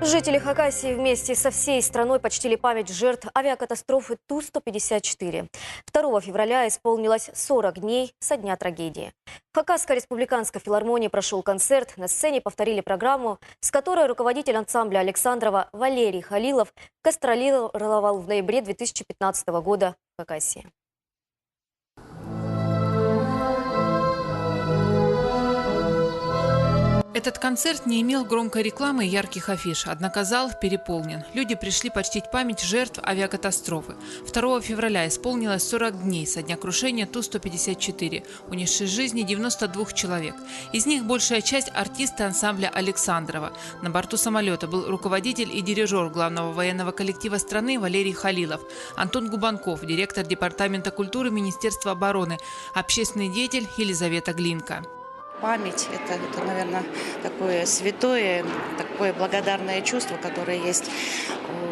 Жители Хакасии вместе со всей страной почтили память жертв авиакатастрофы Ту-154. 2 февраля исполнилось 40 дней со дня трагедии. В Хакасской республиканской филармонии прошел концерт. На сцене повторили программу, с которой руководитель ансамбля Александрова Валерий Халилов гастролировал в ноябре 2015 года в Хакасии. Этот концерт не имел громкой рекламы и ярких афиш, однако зал переполнен. Люди пришли почтить память жертв авиакатастрофы. 2 февраля исполнилось 40 дней со дня крушения Ту-154, унесшей жизни 92 человек. Из них большая часть – артисты ансамбля Александрова. На борту самолета был руководитель и дирижер главного военного коллектива страны Валерий Халилов, Антон Губанков, директор департамента культуры Министерства обороны, общественный деятель Елизавета Глинка. Память – это, наверное, такое святое, такое благодарное чувство, которое есть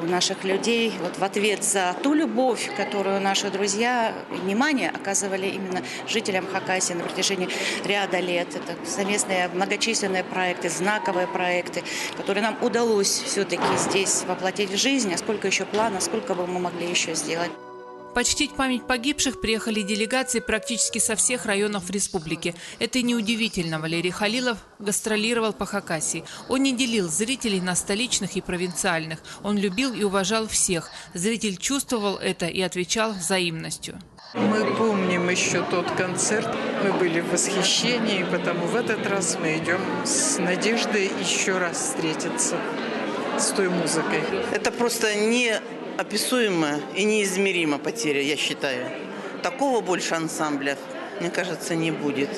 у наших людей. Вот в ответ за ту любовь, которую наши друзья, внимание оказывали именно жителям Хакасии на протяжении ряда лет. Это совместные многочисленные проекты, знаковые проекты, которые нам удалось все-таки здесь воплотить в жизнь. А сколько еще планов, сколько бы мы могли еще сделать. Почтить память погибших приехали делегации практически со всех районов республики. Это и неудивительно. Валерий Халилов гастролировал по Хакасии. Он не делил зрителей на столичных и провинциальных. Он любил и уважал всех. Зритель чувствовал это и отвечал взаимностью. Мы помним еще тот концерт. Мы были в восхищении, потому в этот раз мы идем с надеждой еще раз встретиться с той музыкой. Это просто неописуемая и неизмеримая потеря, я считаю. Такого больше ансамбля, мне кажется, не будет.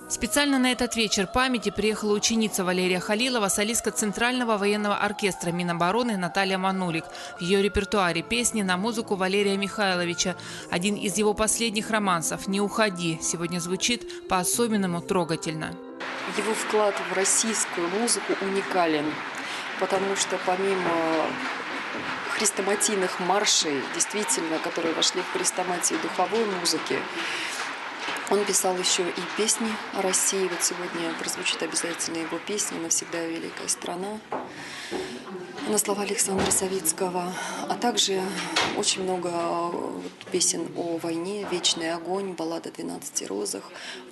Специально на этот вечер памяти приехала ученица Валерия Халилова, солистка Центрального военного оркестра Минобороны Наталья Манулик. В ее репертуаре песни на музыку Валерия Михайловича. Один из его последних романсов «Не уходи» сегодня звучит по-особенному трогательно. Его вклад в российскую музыку уникален, потому что помимо хрестоматийных маршей, действительно, которые вошли в хрестоматию духовой музыки, он писал еще и песни о России. Вот сегодня прозвучит обязательно его песня «Навсегда великая страна» на слова Александра Савицкого, а также очень много песен о войне, «Вечный огонь», баллада о 12 розах,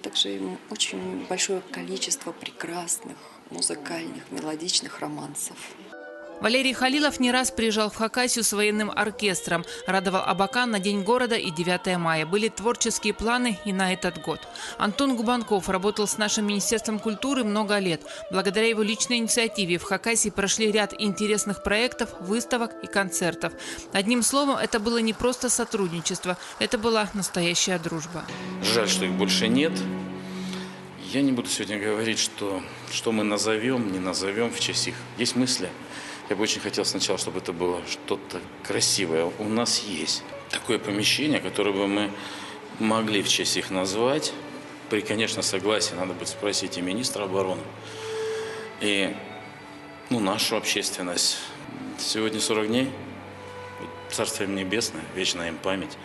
также очень большое количество прекрасных музыкальных, мелодичных романсов. Валерий Халилов не раз приезжал в Хакасию с военным оркестром, радовал Абакан на День города и 9 мая. Были творческие планы и на этот год. Антон Губанков работал с нашим Министерством культуры много лет. Благодаря его личной инициативе в Хакасии прошли ряд интересных проектов, выставок и концертов. Одним словом, это было не просто сотрудничество, это была настоящая дружба. Жаль, что их больше нет. Я не буду сегодня говорить, что мы назовем, не назовем в честь их. Есть мысли. Я бы очень хотел сначала, чтобы это было что-то красивое. У нас есть такое помещение, которое бы мы могли в честь их назвать. При, конечно, согласии надо будет спросить и министра обороны, и нашу общественность. Сегодня 40 дней. Царство им небесное, вечная им память.